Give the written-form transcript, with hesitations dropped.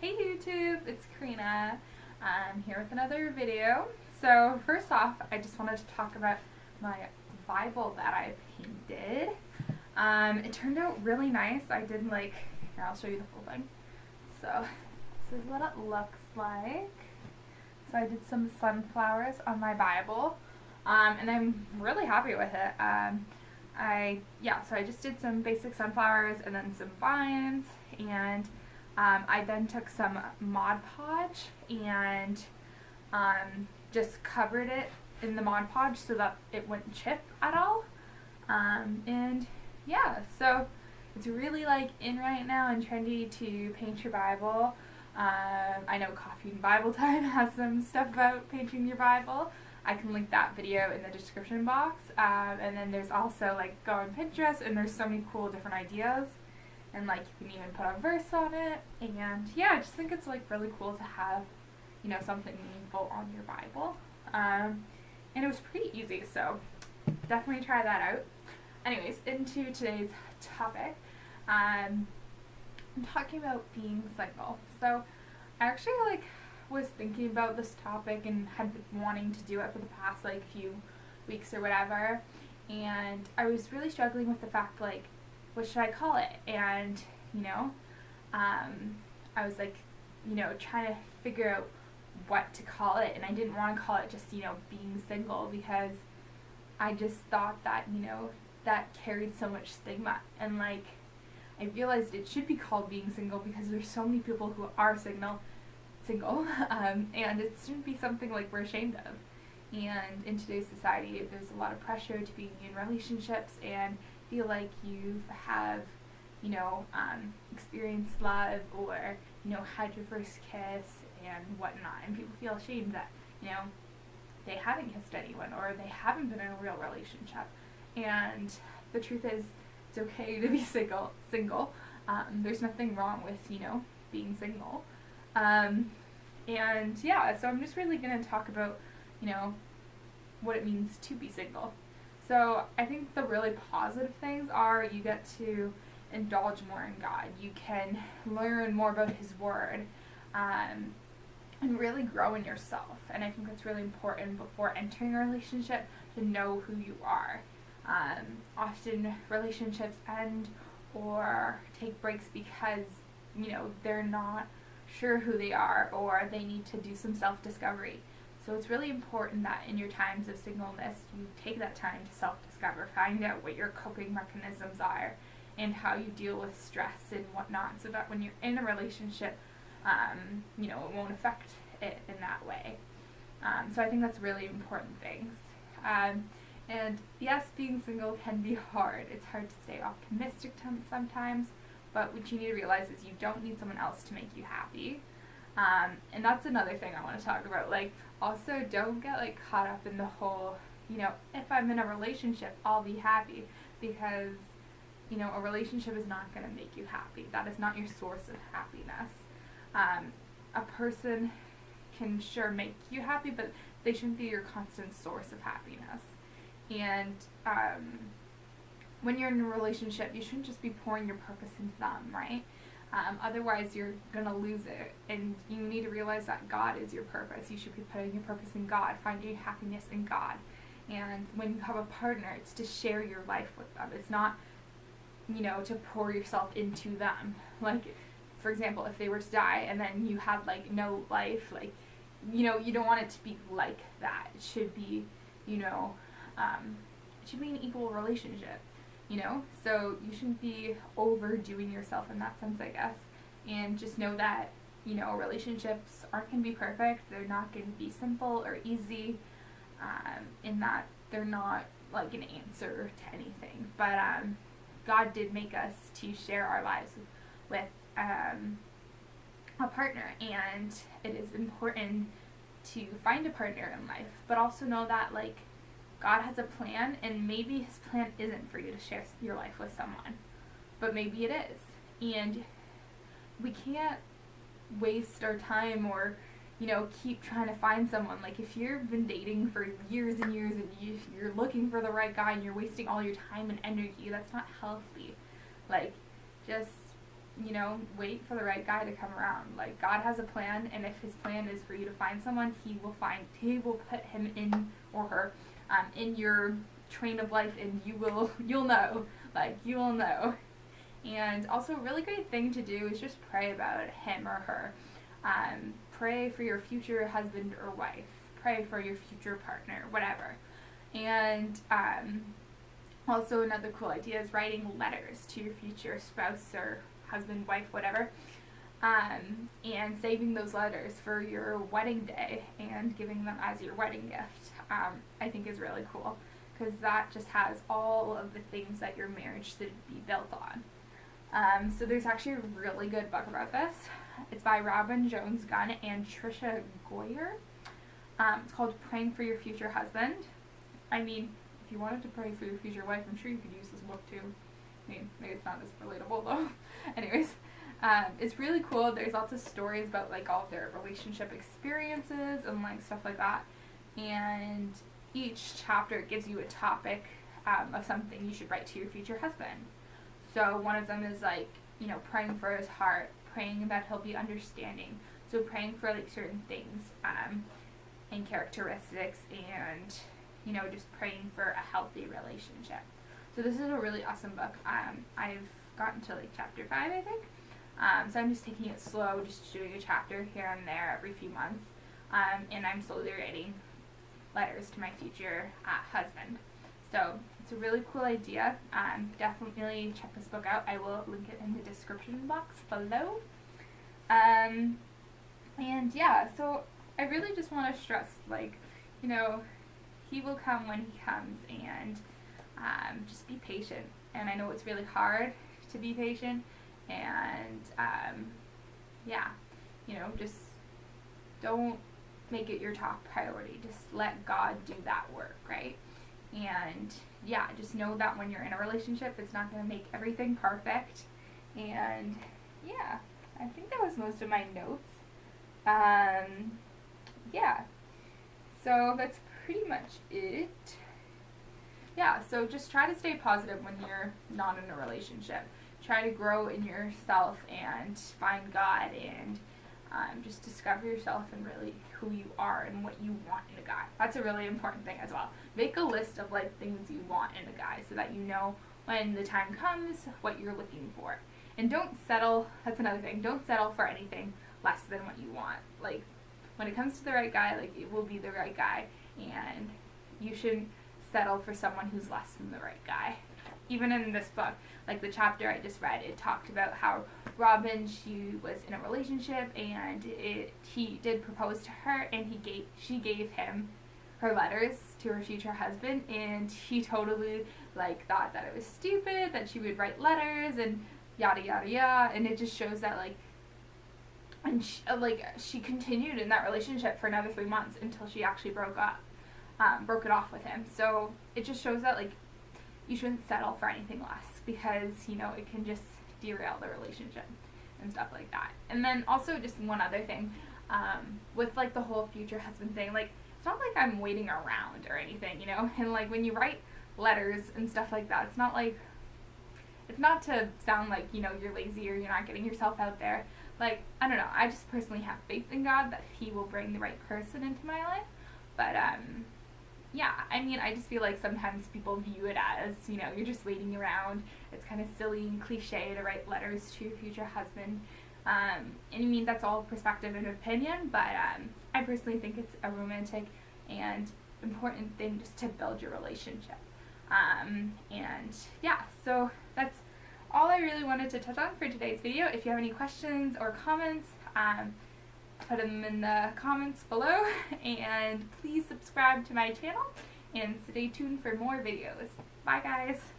Hey YouTube, it's Karina. I'm here with another video. So first off, I just wanted to talk about my Bible that I painted. It turned out really nice. Here I'll show you the full thing. So this is what it looks like. So I did some sunflowers on my Bible, and I'm really happy with it. So I just did some basic sunflowers and then some vines, and I then took some Mod Podge and just covered it in the Mod Podge so that it wouldn't chip at all. So it's really in right now and trendy to paint your Bible. I know Coffee and Bible Time has some stuff about painting your Bible. I can link that video in the description box. And then there's also go on Pinterest, and there's so many cool different ideas. And you can even put a verse on it. And yeah, I just think it's really cool to have, something meaningful on your Bible. And it was pretty easy, so definitely try that out. Anyways, into today's topic. I'm talking about being single. So I actually was thinking about this topic and had been wanting to do it for the past few weeks or whatever. And I was really struggling with the fact what should I call it? And I was trying to figure out what to call it, and I didn't want to call it just being single, because I just thought that that carried so much stigma, and I realized it should be called being single because there's so many people who are single, and it shouldn't be something we're ashamed of. And in today's society, there's a lot of pressure to be in relationships and feel like you have, experienced love, or, had your first kiss and whatnot, and people feel ashamed that, they haven't kissed anyone or they haven't been in a real relationship. And the truth is, it's okay to be single. There's nothing wrong with, being single. So I'm just really going to talk about, what it means to be single. So I think the really positive things are you get to indulge more in God. You can learn more about His Word, and really grow in yourself. And I think that's really important before entering a relationship, to know who you are. Often relationships end or take breaks because, they're not sure who they are, or they need to do some self-discovery. So it's really important that in your times of singleness, you take that time to self-discover, find out what your coping mechanisms are, and how you deal with stress and whatnot, so that when you're in a relationship, it won't affect it in that way. So I think that's really important things. And yes, being single can be hard. It's hard to stay optimistic sometimes, but what you need to realize is you don't need someone else to make you happy. And that's another thing I want to talk about. Also don't get caught up in the whole, if I'm in a relationship, I'll be happy, because, a relationship is not going to make you happy. That is not your source of happiness. A person can sure make you happy, but they shouldn't be your constant source of happiness. And when you're in a relationship, you shouldn't just be pouring your purpose into them, right? Otherwise, you're going to lose it. And you need to realize that God is your purpose. You should be putting your purpose in God, finding happiness in God. And when you have a partner, it's to share your life with them. It's not, to pour yourself into them. For example, if they were to die and then you had no life, you don't want it to be like that. It should be, it should be an equal relationship, so you shouldn't be overdoing yourself in that sense, I guess. And just know that, relationships aren't going to be perfect. They're not going to be simple or easy, in that they're not an answer to anything. But God did make us to share our lives with a partner, and it is important to find a partner in life, but also know that God has a plan, and maybe His plan isn't for you to share your life with someone, but maybe it is. And we can't waste our time or keep trying to find someone. If you've been dating for years and years and you're looking for the right guy and you're wasting all your time and energy, that's not healthy. Just you know, wait for the right guy to come around. Like, God has a plan, and if his plan is for you to find someone, he will put him in, or her, in your train of life, and you'll know. Like, you will know. And also, a really great thing to do is just pray about him or her. Pray for your future husband or wife. Pray for your future partner, whatever. And also, another cool idea is writing letters to your future spouse or husband, wife, whatever, and saving those letters for your wedding day and giving them as your wedding gift. I think is really cool, because that just has all of the things that your marriage should be built on. So there's actually a really good book about this. It's by Robin Jones Gunn and Tricia Goyer. It's called Praying for Your Future Husband. I mean, if you wanted to pray for your future wife, I'm sure you could use this book too. I mean, maybe it's not as relatable though. Anyways, it's really cool. There's lots of stories about like all of their relationship experiences and like stuff like that. And each chapter gives you a topic of something you should write to your future husband. So one of them is like, you know, praying for his heart, praying that he'll be understanding. So praying for like certain things and characteristics, and you know, just praying for a healthy relationship. So this is a really awesome book. I've gotten to like chapter 5, I think. So I'm just taking it slow, just doing a chapter here and there every few months. And I'm slowly writing letters to my future husband. So it's a really cool idea. Definitely check this book out. I will link it in the description box below. And yeah, so I really just want to stress, like, you know, he will come when he comes, and just be patient. And I know it's really hard to be patient, and yeah, you know, just don't make it your top priority. Just let God do that work, right? And yeah, just know that when you're in a relationship, it's not going to make everything perfect. And yeah, I think that was most of my notes. Yeah, so that's pretty much it. Yeah, so just try to stay positive when you're not in a relationship. Try to grow in yourself and find God, and just discover yourself and really who you are and what you want in a guy. That's a really important thing as well. Make a list of like things you want in a guy, so that you know when the time comes what you're looking for. And don't settle, that's another thing, don't settle for anything less than what you want. Like, when it comes to the right guy, like, it will be the right guy, and you shouldn't settle for someone who's less than the right guy. Even in this book, like the chapter I just read, it talked about how Robin, she was in a relationship, and he did propose to her, and she gave him her letters to her future husband, and he totally like thought that it was stupid that she would write letters and yada yada yada. And it just shows that like, and she continued in that relationship for another 3 months until she actually broke it off with him. So it just shows that like, you shouldn't settle for anything less, because you know, it can just derail the relationship and stuff like that. And then also, just one other thing, with like the whole future husband thing, like, it's not like I'm waiting around or anything, you know. And like, when you write letters and stuff like that, it's not to sound like, you know, you're lazy or you're not getting yourself out there. Like, I don't know, I just personally have faith in God that he will bring the right person into my life. But yeah, I mean, I just feel like sometimes people view it as, you know, you're just waiting around. It's kind of silly and cliche to write letters to your future husband. And I mean, that's all perspective and opinion, but I personally think it's a romantic and important thing just to build your relationship. And yeah, so that's all I really wanted to touch on for today's video. If you have any questions or comments, put them in the comments below, and please subscribe to my channel and stay tuned for more videos. Bye guys!